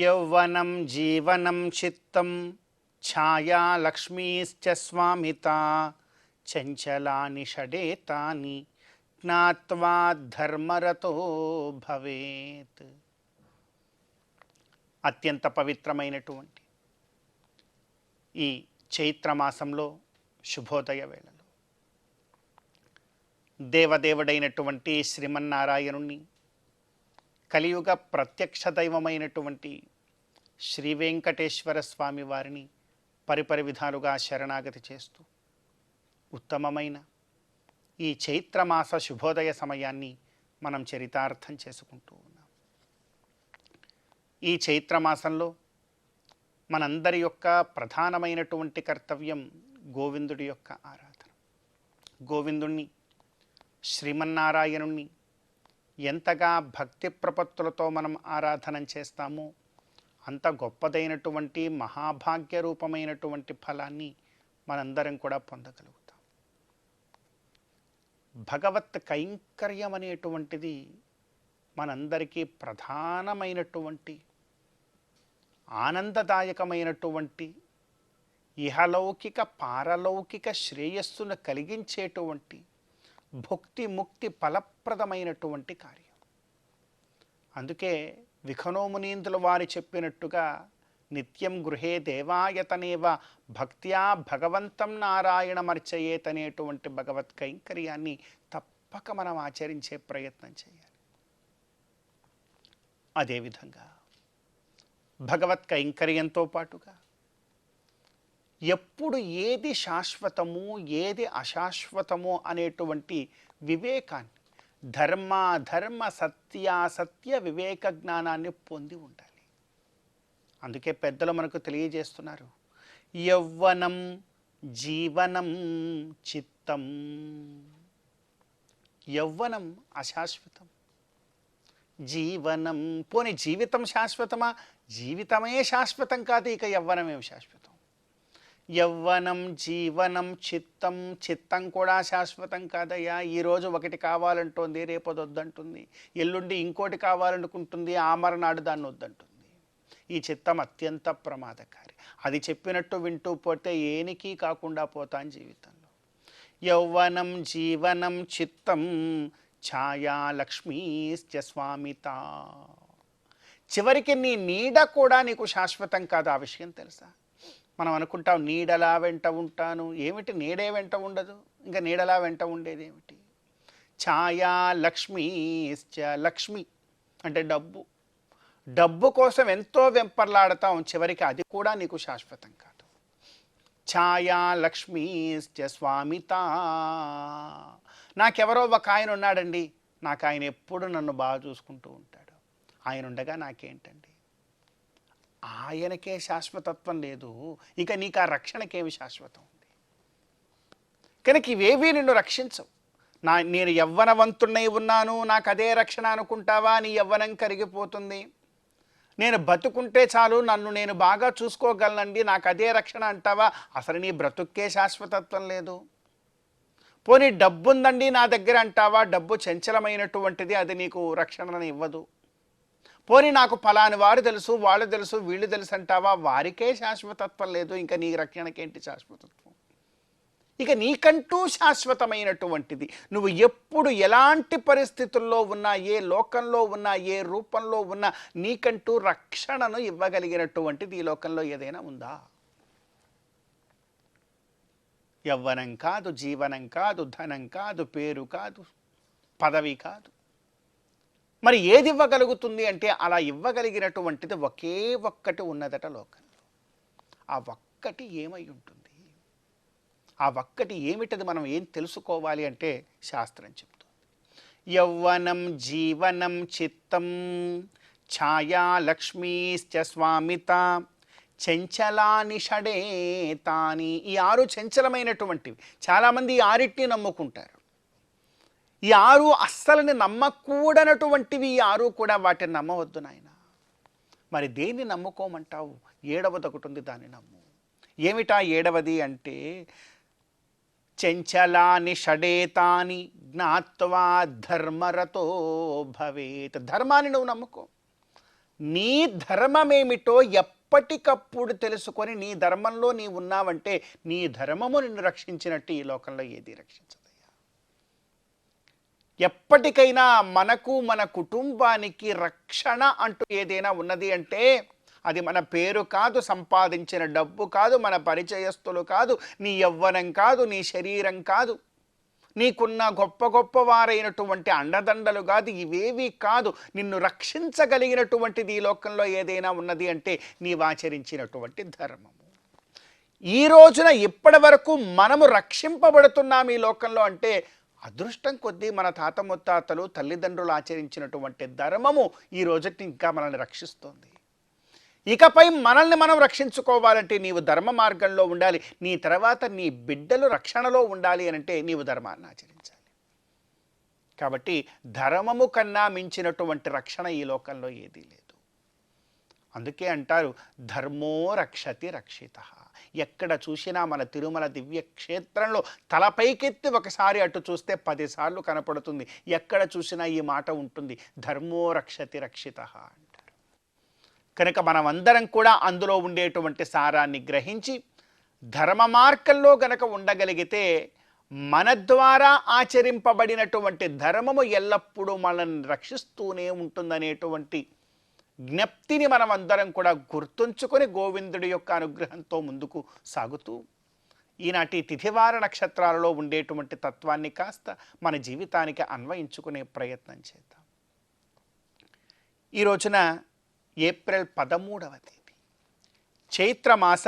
యౌవనం జీవనం చిత్తం ఛాయా లక్ష్మీశ్చ స్వామితా చంచలాని షడేతాని జ్ఞాత్వా ధర్మరతో భవేత్. అత్యంత పవిత్రమైనటువంటి ఈ చైత్రమాసంలో శుభోదయ వేళలో దేవదేవుడైనటువంటి శ్రీమన్నారాయణుణ్ణి, కలియుగ ప్రత్యక్ష దైవమైనటువంటి శ్రీ వెంకటేశ్వర స్వామి వారిని పరిపరి విధాలుగా శరణాగతి చేస్తూ ఉత్తమమైన ఈ చైత్రమాస శుభోదయ సమయాన్ని మనం చరితార్థం చేసుకుంటూ ఉన్నాం. ఈ చైత్రమాసంలో మనందరి యొక్క ప్రధానమైనటువంటి కర్తవ్యం గోవిందుడి యొక్క ఆరాధన. గోవిందుణ్ణి, శ్రీమన్నారాయణుణ్ణి ఎంతగా భక్తి ప్రపత్తులతో మనం ఆరాధన చేస్తామో అంత గొప్పదైనటువంటి మహాభాగ్య రూపమైనటువంటి ఫలాన్ని మనందరం కూడా పొందగలుగుతాం. భగవత్ కైంకర్యం అనేటువంటిది మనందరికీ ప్రధానమైనటువంటి ఆనందదాయకమైనటువంటి ఇహలౌకిక పారలౌకిక శ్రేయస్సును కలిగించేటువంటి భుక్తి ముక్తి ఫలప్రదమైనటువంటి కార్యం. అందుకే విఖనోమునీంద్రుల వారు చెప్పినట్టుగా నిత్యం గృహే దేవాయతనేవ భక్త్యా భగవంతం నారాయణమర్చయేతనేటువంటి భగవత్ కైంకర్యాన్ని తప్పక మనం ఆచరించే ప్రయత్నం చేయాలి. అదేవిధంగా భగవత్ కైంకర్యంతో పాటుగా ఎప్పుడు ఏది శాశ్వతము ఏది అశాశ్వతమో అనేటువంటి వివేకాన్ని, ధర్మ సత్యాసత్య వివేక జ్ఞానాన్ని పొంది ఉండాలి. అందుకే పెద్దలు మనకు తెలియజేస్తున్నారు, యౌవనం జీవనం చిత్తం. యౌవనం అశాశ్వతం, జీవనం పోనీ జీవితం శాశ్వతమా? జీవితమే శాశ్వతం కాదు, ఇక యవ్వనమేమి శాశ్వతం? యవ్వనం జీవనం చిత్తం, చిత్తం కూడా శాశ్వతం కాదయ్యా. ఈరోజు ఒకటి కావాలంటుంది, రేపది వద్దంటుంది, ఎల్లుండి ఇంకోటి కావాలనుకుంటుంది, ఆమరనాడు దాన్ని వద్దంటుంది. ఈ చిత్తం అత్యంత ప్రమాదకారి. అది చెప్పినట్టు వింటూ పోతే ఏనికి కాకుండా పోతాం జీవితంలో. యౌవనం జీవనం చిత్తం ఛాయా లక్ష్మీశ్చ స్వామిత. చివరికి నీ నీడ కూడా నీకు శాశ్వతం కాదు. ఆ విషయం తెలుసా? మనం అనుకుంటాం నీడలా వెంట ఉంటాను. ఏమిటి నీడే వెంట ఉండదు? ఇంకా నీడలా వెంట ఉండేది ఏమిటి? ఛాయా లక్ష్మీశ్చ, లక్ష్మి అంటే డబ్బు. డబ్బు కోసం ఎంతో వెంపర్లాడతాం, చివరికి అది కూడా నీకు శాశ్వతం కాదు. ఛాయా లక్ష్మీశ్చ స్వామిత. నాకెవరో ఒక ఆయన ఉన్నాడండి, నాకు ఆయన ఎప్పుడు నన్ను బాగా చూసుకుంటూ ఉంటాడు, ఆయన ఉండగా నాకేంటండి? ఆయనకే శాశ్వతత్వం లేదు, ఇక నీకు ఆ రక్షణకేమి శాశ్వతం ఉంది? కనుక ఇవేవీ నిన్ను రక్షించవు. నేను యవ్వనవంతున్నై ఉన్నాను, నాకు అదే రక్షణ అనుకుంటావా? నీ యవ్వనం కరిగిపోతుంది. నేను బతుకుంటే చాలు, నన్ను నేను బాగా చూసుకోగలనండి, నాకు అదే రక్షణ అంటావా? అసలు నీ బ్రతుక్కే శాశ్వతత్వం లేదు. పోనీ డబ్బు ఉందండి నా దగ్గర అంటావా? డబ్బు చంచలమైనటువంటిది, అది నీకు రక్షణను ఇవ్వదు. పోనీ నాకు ఫలాని వారు తెలుసు, వాళ్ళు తెలుసు, వీళ్ళు తెలుసు అంటావా? వారికే శాశ్వతత్వం లేదు, ఇంకా నీ రక్షణకేంటి శాశ్వతత్వం? ఇక నీకంటూ శాశ్వతమైనటువంటిది, నువ్వు ఎప్పుడు ఎలాంటి పరిస్థితుల్లో ఉన్నా, ఏ లోకంలో ఉన్నా, ఏ రూపంలో ఉన్నా, నీకంటూ రక్షణను ఇవ్వగలిగినటువంటిది ఈ లోకంలో ఏదైనా ఉందా? యవ్వనం కాదు, జీవనం కాదు, ధనం కాదు, పేరు కాదు, పదవి కాదు. మరి ఏది ఇవ్వగలుగుతుంది అంటే, అలా ఇవ్వగలిగినటువంటిది ఒకే ఒక్కటి ఉన్నదట లోకంలో. ఆ ఒక్కటి ఏమై ఉంటుంది? ఆ ఒక్కటి ఏమిటది? మనం ఏం తెలుసుకోవాలి అంటే శాస్త్రం చెప్తుంది. యౌవనం జీవనం చిత్తం ఛాయా లక్ష్మీశ్చ స్వామిత చెంచలాని షడే తాని. ఈ 6 చంచలమైనటువంటివి. చాలామంది ఈ 6టిని నమ్ముకుంటారు. ఈ 6 అస్సలని నమ్మకూడనటువంటివి. ఈ 6 కూడా వాటిని నమ్మవద్దు నాయన. మరి దేన్ని నమ్ముకోమంటావు? 7వది ఒకటి ఉంది, దాన్ని నమ్ము. ఏమిటా 7వది అంటే చెంచలాని షడేతాని జ్ఞాత్వా ధర్మరతో భవేత్. ధర్మాన్ని నువ్వు నమ్ముకో. నీ ధర్మమేమిటో ఎప్పటికప్పుడు తెలుసుకొని నీ ధర్మంలో నీవు ఉన్నావంటే నీ ధర్మము నిన్ను రక్షించినట్టు ఈ లోకంలో ఏది రక్షించదయ్యా. ఎప్పటికైనా మనకు మన కుటుంబానికి రక్షణ అంటూ ఏదైనా ఉన్నది అంటే అది మన పేరు కాదు, సంపాదించిన డబ్బు కాదు, మన పరిచయస్తులు కాదు, నీ యవ్వనం కాదు, నీ శరీరం కాదు, నీకున్న గొప్ప గొప్ప వారైనటువంటి అండదండలు కాదు, ఇవేవి కాదు. నిన్ను రక్షించగలిగినటువంటిది ఈ లోకంలో ఏదైనా ఉన్నది అంటే నీవాచరించినటువంటి ధర్మము. ఈ రోజున ఇప్పటి వరకు మనము రక్షింపబడుతున్నాం ఈ లోకంలో అంటే అదృష్టం కొద్దీ మన తాత ముత్తాతలు తల్లిదండ్రులు ఆచరించినటువంటి ధర్మము ఈ రోజుకి ఇంకా మనల్ని రక్షిస్తోంది. ఇకపై మనల్ని మనం రక్షించుకోవాలంటే నీవు ధర్మ మార్గంలో ఉండాలి. నీ తర్వాత నీ బిడ్డలు రక్షణలో ఉండాలి అనంటే నీవు ధర్మాన్ని ఆచరించాలి. కాబట్టి ధర్మము కన్నా మించినటువంటి రక్షణ ఈ లోకంలో ఏదీ లేదు. అందుకే అంటారు ధర్మో రక్షతి రక్షిత. ఎక్కడ చూసినా మన తిరుమల దివ్య క్షేత్రంలో తలపైకెత్తి ఒకసారి అటు చూస్తే 10 సార్లు కనపడుతుంది. ఎక్కడ చూసినా ఈ మాట ఉంటుంది, ధర్మో రక్షతి రక్షిత అంటారు. కనుక మనమందరం కూడా అందులో ఉండేటువంటి సారాన్ని గ్రహించి ధర్మ మార్గంలో గనక ఉండగలిగితే మన ద్వారా ఆచరింపబడినటువంటి ధర్మము ఎల్లప్పుడూ మనల్ని రక్షిస్తూనే ఉంటుందనేటువంటి జ్ఞప్తిని మనమందరం కూడా గుర్తుంచుకొని గోవిందుడి యొక్క అనుగ్రహంతో ముందుకు సాగుతూ ఈనాటి తిథివార నక్షత్రాలలో ఉండేటువంటి తత్వాన్ని కాస్త మన జీవితానికి అన్వయించుకునే ప్రయత్నం చేద్దాం. ఈ రోజున ఏప్రిల్ 13వ తేదీ చైత్రమాస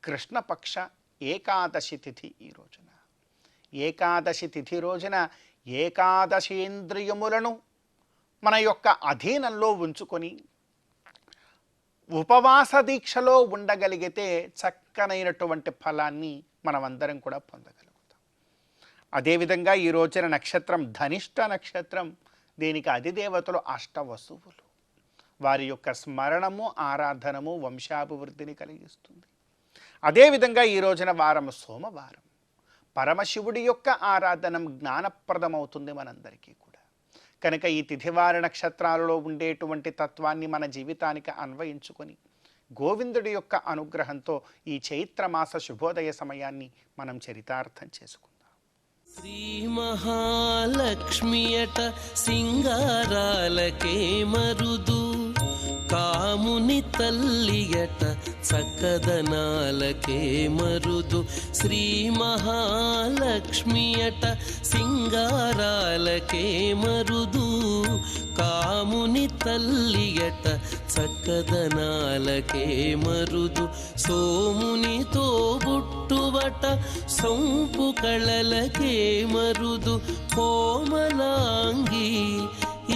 కృష్ణపక్ష ఏకాదశి తిథి. ఈ రోజున ఏకాదశి తిథి రోజున ఏకాదశేంద్రియములను మన యొక్క అధీనంలో ఉంచుకొని ఉపవాస దీక్షలో ఉండగలిగితే చక్కనైనటువంటి ఫలాన్ని మనమందరం కూడా పొందగలుగుతాం. అదేవిధంగా ఈ రోజున నక్షత్రం ధనిష్ట నక్షత్రం. దీనికి అధిదేవతలు అష్టవసువులు. వారి యొక్క స్మరణము ఆరాధనము వంశాభివృద్ధిని కలిగిస్తుంది. అదేవిధంగా ఈ రోజున వారం సోమవారం. పరమశివుడి యొక్క ఆరాధనం జ్ఞానప్రదమవుతుంది మనందరికీ కూడా. కనుక ఈ తిథివార నక్షత్రాలలో ఉండేటువంటి తత్వాన్ని మన జీవితానికి అన్వయించుకొని గోవిందుడి యొక్క అనుగ్రహంతో ఈ చైత్రమాస శుభోదయ సమయాన్ని మనం చరితార్థం చేసుకుందాం. శ్రీ మహాలక్ష్మియట సింగారాలకే మరుదు, కాముని తల్లియట చక్కదనాలకే మరుదు. శ్రీ మహాలక్ష్మియట సింగారాలకే మరుదు, కాముని తల్లియట చక్కదనాలకే మరుదు. సోమునితో బుట్టువట సొంపు కళలకే మరుదు. కోమలాంగి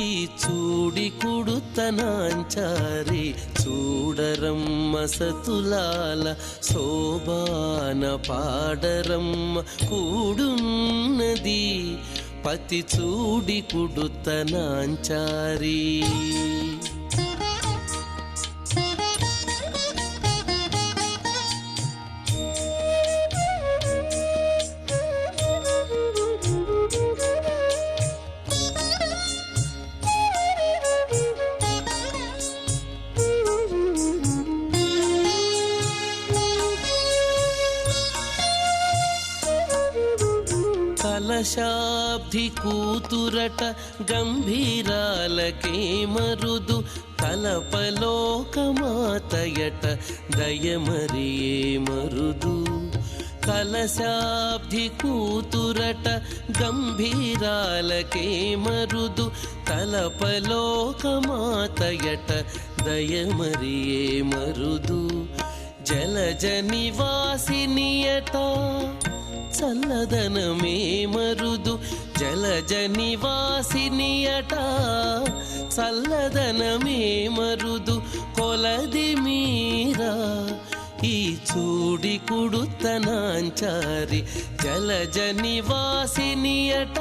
ఈ చూడి కుడుతనాంచారి చూడరమ్మ సతులాల శోభాన పాడరమ్మ కూడున్నది పతి చూడి కుడుతనాంచారి. కలశాబ్ది కూతురట గంభీరాలకే మరుదు, కలపలోకమాతయట దయమరియే మరుదు. కలశాబ్ది కూతురట గంభీరాలకే మరుదు, తలపలోకమాతయట దయమరియే మరుదు. జలజ నివాసినియట చల్లదనమే మరుదు. జలజ నివాసినియట చల్లదనమే మరుదు. కొలది మీరా చూడి కుడుతనాంచారి జలజ నివాసినియట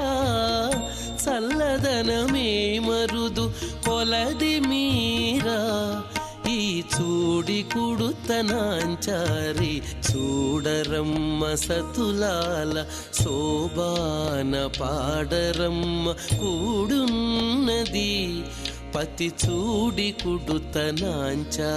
చల్లదనమే మరుదు కొలది మీరా ఈ చూడి కుడుతనాంచారి చూడరమ్మ సతులాల శోభాన పాడరమ్మ కూడున్నది పతి చూడి కుడుతనాంచారి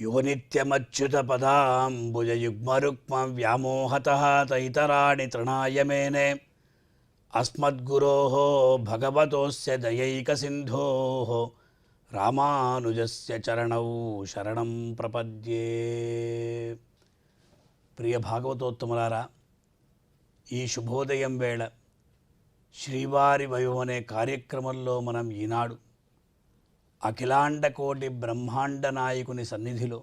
యో నిత్యమచ్యుత పదాంబుజయుగ్మరుక్మ వ్యామోహతః తైతరాణి తృణాయ మేనే అస్మద్గురోః భగవతోస్య దయైకసింధోః రామానుజస్య చరణౌ శరణం ప్రపద్యే. ప్రియ భాగవతోత్తములారా, ఈ శుభోదయం వేళ శ్రీవారి వైభవం అనే కార్యక్రమంలో మనం ఈనాడు అఖిలాండకోటి బ్రహ్మాండ నాయకుని సన్నిధిలో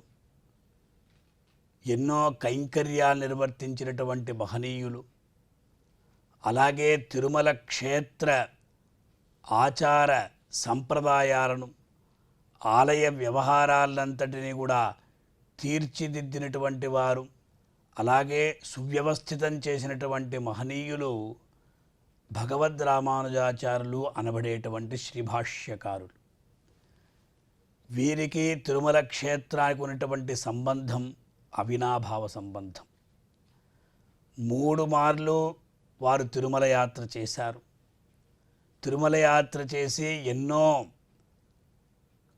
ఎన్నో కైంకర్యాలు నిర్వర్తించినటువంటి మహనీయులు, అలాగే తిరుమల క్షేత్ర ఆచార సంప్రదాయాలను, ఆలయ వ్యవహారాలంతటినీ కూడా తీర్చిదిద్దినటువంటి వారు, అలాగే సువ్యవస్థితం చేసినటువంటి మహనీయులు భగవద్ రామానుజాచార్యులు అనబడేటువంటి శ్రీభాష్యకారులు. వీరికి తిరుమల క్షేత్రానికి ఉన్నటువంటి సంబంధం అవినాభావ సంబంధం. 3 మార్లు వారు తిరుమల యాత్ర చేశారు. తిరుమల యాత్ర చేసి ఎన్నో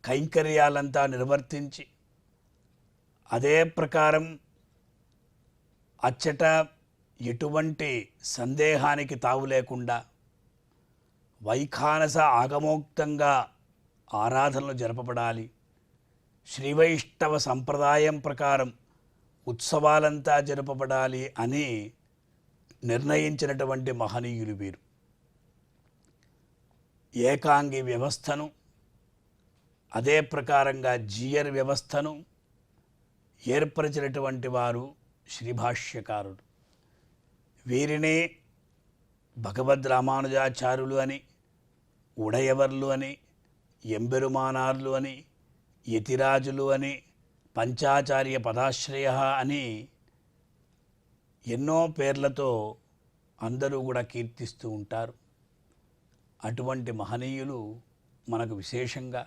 కైంకర్యాలంతా నిర్వర్తించి అదే ప్రకారం అచ్చట ఎటువంటి సందేహానికి తావు లేకుండా వైఖానస ఆగమోక్తంగా ఆరాధనలు జరపబడాలి, శ్రీవైష్ణవ సంప్రదాయం ప్రకారం ఉత్సవాలంతా జరపబడాలి అని నిర్ణయించినటువంటి మహనీయులు వీరు. ఏకాంగి వ్యవస్థను, అదే ప్రకారంగా జీయర్ వ్యవస్థను ఏర్పరిచినటువంటి వారు శ్రీభాష్యకారులు. వీరినే భగవద్ రామానుజాచార్యులు అని, ఉడయవర్లు అని, ఎంబెరుమానార్లు అని, యతిరాజులు అని, పంచాచార్య పదాశ్రయ అని ఎన్నో పేర్లతో అందరూ కూడా కీర్తిస్తూ ఉంటారు. అటువంటి మహనీయులు మనకు విశేషంగా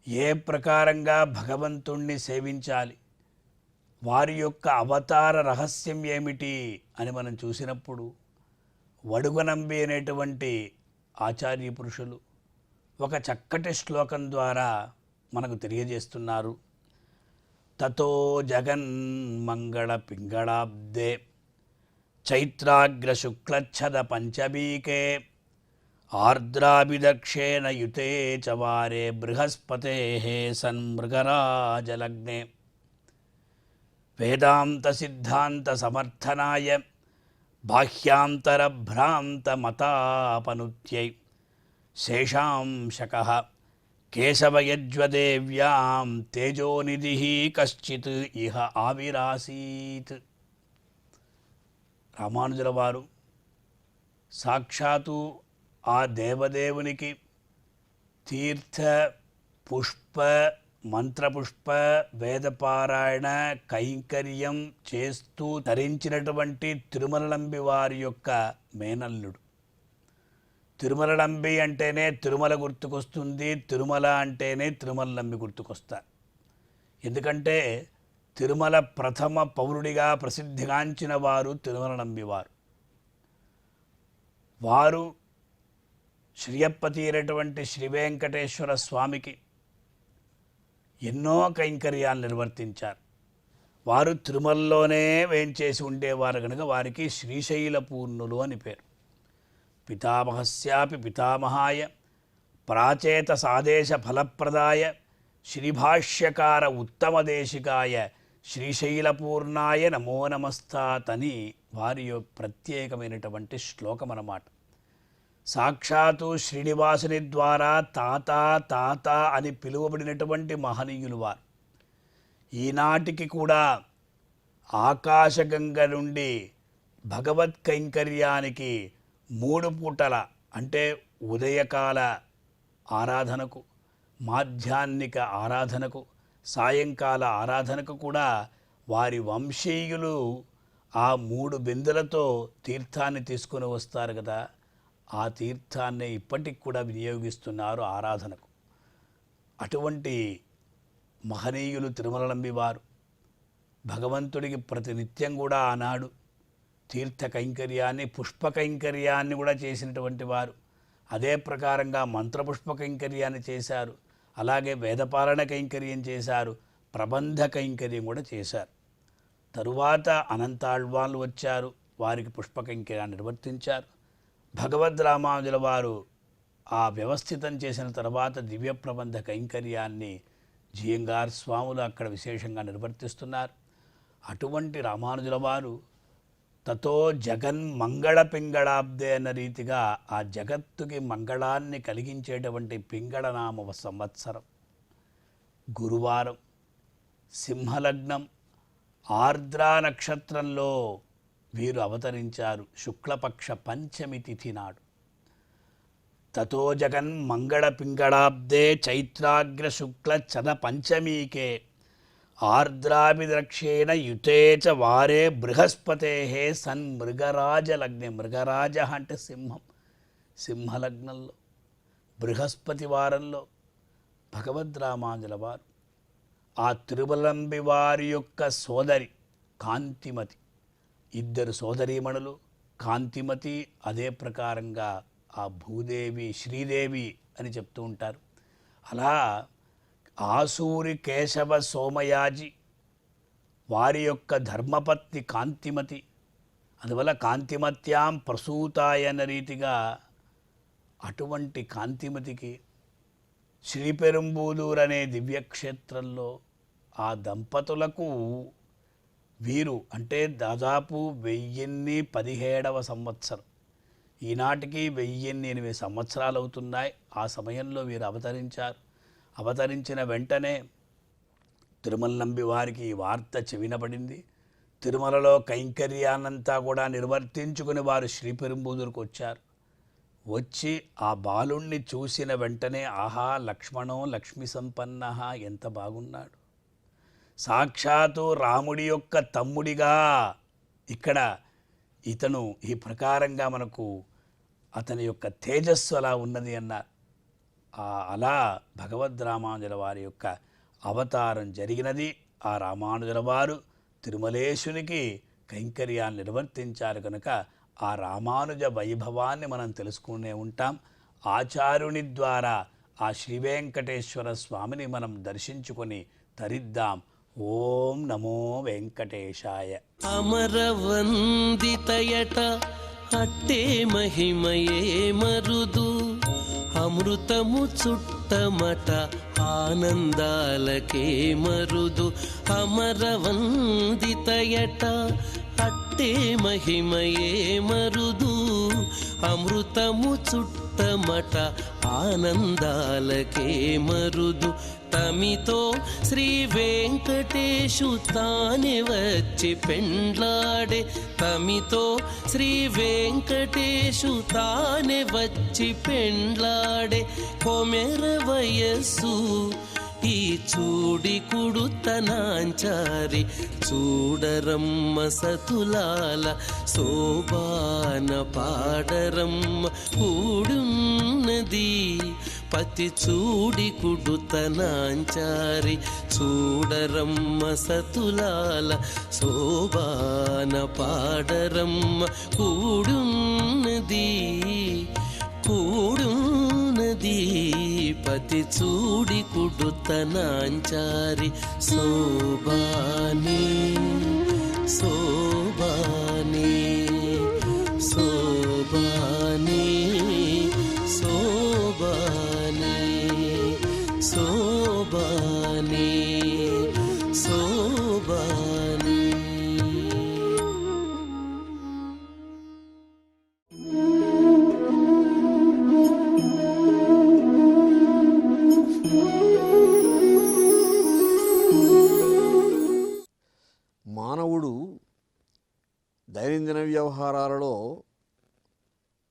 ఏ ప్రకారంగా భగవంతుణ్ణి సేవించాలి, వారి యొక్క అవతార రహస్యం ఏమిటి అని మనం చూసినప్పుడు వడుగనంబి అనేటువంటి ఆచార్య పురుషులు ఒక చక్కటి శ్లోకం ద్వారా మనకు తెలియజేస్తున్నారు. తతో జగన్ మంగళ పింగళాబ్దే చైత్రాగ్ర శుక్లఛద పంచమీకే ఆర్ద్రాభిదక్షేణ యుతే చవారే బృహస్పతే సన్మృగరాజలగ్నే వేదాంత సిద్ధాంత సమర్థనాయ బాహ్యాంతర భ్రాంత మతాపనుత్యై శేషాంశకః కేశవయజ్వదేవ్యాం తేజోనిధిః కశ్చిత్ ఇహ ఆవిరాసీత్. రామానుజుల వారు సాక్షాత్తు ఆ దేవదేవునికి తీర్థ పుష్ప మంత్రపుష్ప వేదపారాయణ కైంకర్యం చేస్తూ ధరించినటువంటి తిరుమలనంబి వారి యొక్క మేనల్లుడు. తిరుమలనంబి అంటేనే తిరుమల గుర్తుకొస్తుంది, తిరుమల అంటేనే తిరుమలనంబి గుర్తుకొస్తారు. ఎందుకంటే తిరుమల ప్రథమ పౌరుడిగా ప్రసిద్ధిగాంచిన వారు తిరుమలనంబి వారు. వారు శ్రీయప్పతి అయినటువంటి శ్రీ వెంకటేశ్వర స్వామికి ఎన్నో కైంకర్యాలు నిర్వర్తించారు. వారు తిరుమలలోనే వేంచేసి ఉండేవారు కనుక వారికి శ్రీశైల పూర్ణులు అని పేరు. పితామహస్యాపి పితామహాయ ప్రాచేత సాదేశ ఫలప్రదాయ శ్రీభాష్యకార ఉత్తమదేశికాయ శ్రీశైలపూర్ణాయ నమో నమస్తాతని వారి ప్రత్యేకమైనటువంటి శ్లోకం అన్నమాట. సాక్షాత్తు శ్రీనివాసుని ద్వారా తాత తాత అని పిలువబడినటువంటి మహనీయులు వారు. ఈనాటికి కూడా ఆకాశగంగ నుండి భగవత్ కైంకర్యానికి 3 పూటల అంటే ఉదయకాల ఆరాధనకు, మాధ్యాహ్నిక ఆరాధనకు, సాయంకాల ఆరాధనకు కూడా వారి వంశీయులు ఆ 3 బిందెలతో తీర్థాన్ని తీసుకొని వస్తారు కదా. ఆ తీర్థాన్ని ఇప్పటికి కూడా వినియోగిస్తున్నారు ఆరాధనకు. అటువంటి మహనీయులు తిరుమలనంబి వారు భగవంతుడికి ప్రతినిత్యం కూడా ఆనాడు తీర్థ కైంకర్యాన్ని, పుష్ప కైంకర్యాన్ని కూడా చేసినటువంటి వారు. అదే ప్రకారంగా మంత్రపుష్ప కైంకర్యాన్ని చేశారు. అలాగే వేదపాలన కైంకర్యం చేశారు, ప్రబంధ కైంకర్యం కూడా చేశారు. తరువాత అనంతాళ్వాన్లు వచ్చారు, వారికి పుష్ప కైంకర్యాన్ని నిర్వర్తించారు. భగవద్ రామానుజుల వారు ఆ వ్యవస్థితం చేసిన తర్వాత దివ్య ప్రబంధ కైంకర్యాన్ని జియంగార్ స్వాములు అక్కడ విశేషంగా నిర్వర్తిస్తున్నారు. అటువంటి రామానుజుల వారు తతో జగన్ మంగళ పింగళాబ్దే అన్న రీతిగా ఆ జగత్తుకి మంగళాన్ని కలిగించేటువంటి పింగళనామ సంవత్సరం గురువారం సింహలగ్నం ఆర్ద్రా నక్షత్రంలో వీరు అవతరించారు. శుక్లపక్ష పంచమి తిథి నాడు. తతో జగన్ మంగళ పింగళాబ్దే చైత్రాగ్ర శుక్ల చద పంచమీకే ఆర్ద్రాభిద్రక్షేణ యుతే చ వారే బృహస్పతే సన్ మృగరాజ లగ్నే. మృగరాజ అంటే సింహం, సింహలగ్నంలో బృహస్పతి వారంలో భగవద్ రామానుజుల వారు ఆ తిరుమలంబి వారి యొక్క సోదరి కాంతిమతి, 2 సోదరీమణులు కాంతిమతి, అదే ప్రకారంగా ఆ భూదేవి శ్రీదేవి అని చెప్తూ ఉంటారు. అలా ఆసూరి కేశవ సోమయాజి వారి యొక్క ధర్మపత్ని కాంతిమతి, అందువల్ల కాంతిమత్యాం ప్రసూతాయ అన్న రీతిగా అటువంటి కాంతిమతికి శ్రీపెరుంబూదూర్ అనే దివ్యక్షేత్రంలో ఆ దంపతులకు వీరు అంటే దాదాపు 1017వ సంవత్సరం, ఈనాటికి 1008 సంవత్సరాలు అవుతున్నాయి. ఆ సమయంలో వీరు అవతరించారు. అవతరించిన వెంటనే తిరుమలనంబి వారికి ఈ వార్త చెవినపడింది. తిరుమలలో కైంకర్యాన్నంతా కూడా నిర్వర్తించుకుని వారు శ్రీపెరుంబూదూరుకు వచ్చారు. వచ్చి ఆ బాలుణ్ణి చూసిన వెంటనే ఆహా లక్ష్మణో లక్ష్మి సంపన్న, ఎంత బాగున్నాడు, సాక్షాత్తు రాముడి యొక్క తమ్ముడిగా ఇక్కడ ఇతను ఈ ప్రకారంగా మనకు అతని యొక్క తేజస్సు అలా ఉన్నది అన్నారు. అలా భగవద్ రామానుజుల వారి యొక్క అవతారం జరిగినది. ఆ రామానుజుల వారు తిరుమలేశునికి కైంకర్యాన్ని నిర్వర్తించారు కనుక ఆ రామానుజ వైభవాన్ని మనం తెలుసుకునే ఉంటాం. ఆచార్యుని ద్వారా ఆ శ్రీ వెంకటేశ్వర స్వామిని మనం దర్శించుకొని తరిద్దాం. ఓం నమో వెంకటేశాయ. అమరవందితయట అట్టే మహిమయే మరుదు, అమృతము చుట్టమట ఆనందాలకే మరుదు. అమరవందితయట అట్టే మహిమయే మరుదు, అమృతము చుట్టమట ఆనందాలకే మరుదు. తమితో శ్రీ వెంకటేశు తానే వచ్చి పెండ్లాడే, తమితో శ్రీ వెంకటేశు తానే వచ్చి పెండ్లాడే. కొమెర వయస్సు ఈ చూడి కుడుతనాంచారి, చూడరమ్మ సతులాల శోభాన పాడరమ్మ కూడున్నది. పతి చూడి కుడుతనాంచారి, చూడరమ్మ సతులాల శోభాన పాడరమ్మ కూడున్నది. కూడున్నది పతి చూడి కుడుతనాంచారి. శోభాని శోభాని శోభాని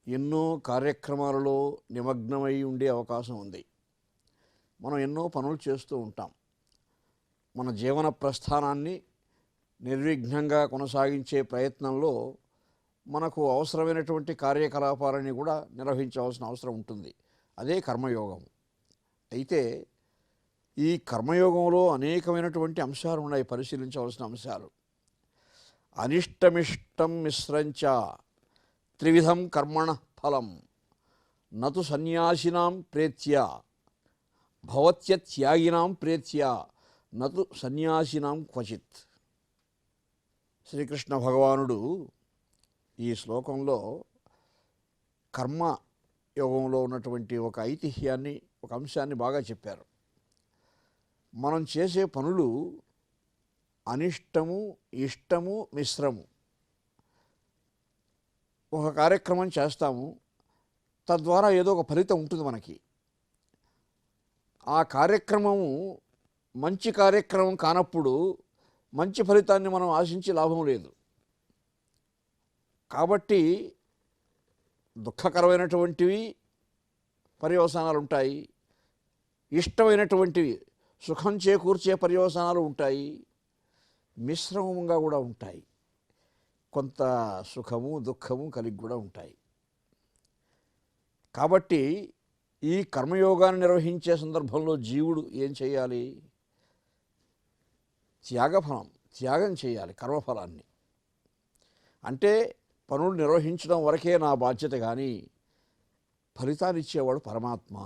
ఎన్నో కార్యక్రమాలలో నిమగ్నమై ఉండే అవకాశం ఉంది. మనం ఎన్నో పనులు చేస్తూ ఉంటాం. మన జీవన ప్రస్థానాన్ని నిర్విఘ్నంగా కొనసాగించే ప్రయత్నంలో మనకు అవసరమైనటువంటి కార్యకలాపాలని కూడా నిర్వహించవలసిన అవసరం ఉంటుంది. అదే కర్మయోగం. అయితే ఈ కర్మయోగంలో అనేకమైనటువంటి అంశాలు ఉన్నాయి, పరిశీలించవలసిన అంశాలు. అనిష్టమిష్టం మిశ్రంచ త్రివిధం కర్మణ ఫలం నతు సన్యాసినాం ప్రేత్య భవత్యత్యాగినాం ప్రేత్య నతు సన్యాసినాం క్వచిత్. శ్రీకృష్ణ భగవానుడు ఈ శ్లోకంలో కర్మ యోగంలో ఉన్నటువంటి ఒక ఐతిహ్యాన్ని, ఒక అంశాన్ని బాగా చెప్పారు. మనం చేసే పనులు అనిష్టము, ఇష్టము, మిశ్రము. ఒక కార్యక్రమం చేస్తాము, తద్వారా ఏదో ఒక ఫలితం ఉంటుంది మనకి. ఆ కార్యక్రమము మంచి కార్యక్రమం కానప్పుడు మంచి ఫలితాన్ని మనం ఆశించి లాభం లేదు. కాబట్టి దుఃఖకరమైనటువంటివి పర్యవసానాలు ఉంటాయి, ఇష్టమైనటువంటివి సుఖం చేకూర్చే పర్యవసానాలు ఉంటాయి, మిశ్రమంగా కూడా ఉంటాయి. కొంత సుఖము దుఃఖము కలిగి కూడా ఉంటాయి. కాబట్టి ఈ కర్మయోగాన్ని నిర్వహించే సందర్భంలో జీవుడు ఏం చేయాలి? త్యాగం చేయాలి. కర్మఫలాన్ని అంటే పనులు నిర్వహించడం వరకే నా బాధ్యత, కానీ ఫలితాన్ని ఇచ్చేవాడు పరమాత్మ.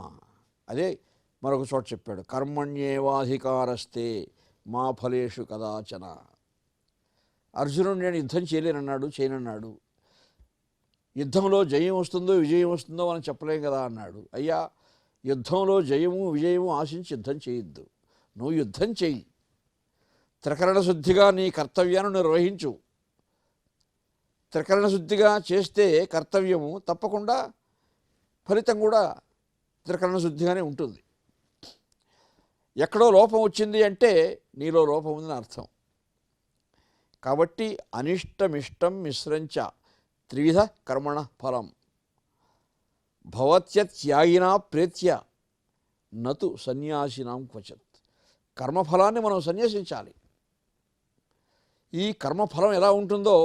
అదే మరొక చోట చెప్పాడు, కర్మణ్యేవాధికారస్తే మా ఫలేషు కదాచన. అర్జునుడు నేను యుద్ధం చేయనన్నాడు. యుద్ధంలో జయం వస్తుందో విజయం వస్తుందో మనం చెప్పలేం కదా అన్నాడు. అయ్యా, యుద్ధంలో జయము విజయము ఆశించి యుద్ధం చేయొద్దు. నువ్వు యుద్ధం చెయ్యి, త్రికరణ శుద్ధిగా నీ కర్తవ్యాన్ని నిర్వహించు. త్రికరణ శుద్ధిగా చేస్తే కర్తవ్యము తప్పకుండా ఫలితం కూడా త్రికరణ శుద్ధిగానే ఉంటుంది. ఎక్కడో లోపం వచ్చింది అంటే నీలో లోపం ఉందని అర్థం. కాబట్టి అనిష్టమిష్టం మిశ్రంచ త్రివిధ కర్మణ ఫలం భవత్యత్యాగినా ప్రేత్య నతు సన్యాసినాం క్వచిత్. కర్మఫలాన్ని మనం సన్యాసించాలి. ఈ కర్మఫలం ఎలా ఉంటుందో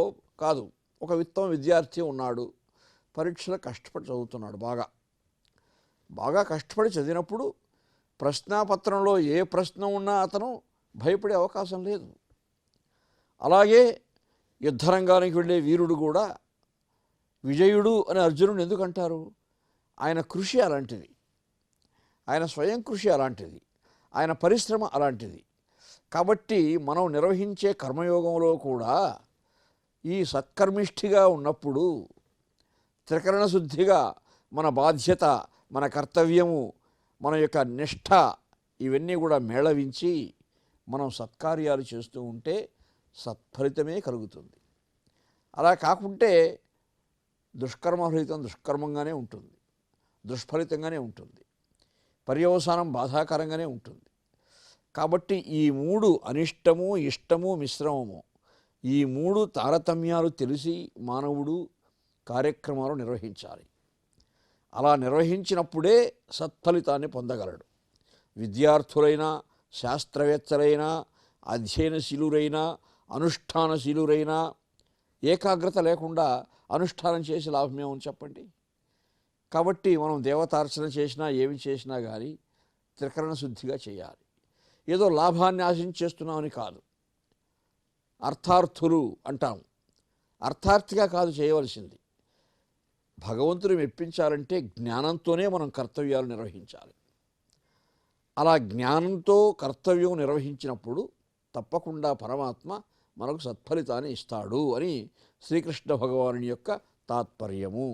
కాదు. ఒక ఉత్తమ విద్యార్థి ఉన్నాడు, పరీక్షలో కష్టపడి చదువుతున్నాడు. బాగా కష్టపడి చదివినప్పుడు ప్రశ్నాపత్రంలో ఏ ప్రశ్న ఉన్నా అతను భయపడే అవకాశం లేదు. అలాగే యుద్ధరంగానికి వెళ్ళే వీరుడు కూడా విజయుడు అని అర్జునుడు ఎందుకు అంటారు? ఆయన కృషి అలాంటిది, ఆయన స్వయం కృషి అలాంటిది, ఆయన పరిశ్రమ అలాంటిది. కాబట్టి మనం నిర్వహించే కర్మయోగంలో కూడా ఈ సత్కర్మిష్ఠిగా ఉన్నప్పుడు త్రికరణ శుద్ధిగా మన బాధ్యత, మన కర్తవ్యము, మన యొక్క నిష్ఠ ఇవన్నీ కూడా మేళవించి మనం సత్కార్యాలు చేస్తూ ఉంటే సత్ఫలితమే కలుగుతుంది. అలా కాకుంటే దుష్కర్మ ఫలితం దుష్కర్మంగానే ఉంటుంది, దుష్ఫలితంగానే ఉంటుంది, పర్యవసానం బాధాకరంగానే ఉంటుంది. కాబట్టి ఈ మూడు అనిష్టము, ఇష్టము, మిశ్రమము, ఈ మూడు తారతమ్యాలు తెలిసి మానవుడు కార్యక్రమాలు నిర్వహించాలి. అలా నిర్వహించినప్పుడే సత్ఫలితాన్ని పొందగలడు. విద్యార్థులైనా, శాస్త్రవేత్తలైనా, అధ్యయనశీలురైనా, అనుష్ఠానశీలురైనా ఏకాగ్రత లేకుండా అనుష్ఠానం చేసి లాభమేమని చెప్పండి. కాబట్టి మనం దేవతార్చన చేసినా ఏమి చేసినా కానీ త్రికరణ శుద్ధిగా చేయాలి. ఏదో లాభాన్ని ఆశించేస్తున్నామని కాదు. అర్థార్థులు అంటాం, అర్థార్థిగా కాదు చేయవలసింది. భగవంతుని మెప్పించాలంటే జ్ఞానంతోనే మనం కర్తవ్యాలు నిర్వహించాలి. అలా జ్ఞానంతో కర్తవ్యం నిర్వహించినప్పుడు తప్పకుండా పరమాత్మ మనకు సత్ఫలితాన్ని ఇస్తాడు అని శ్రీకృష్ణ భగవానుని యొక్క తాత్పర్యము.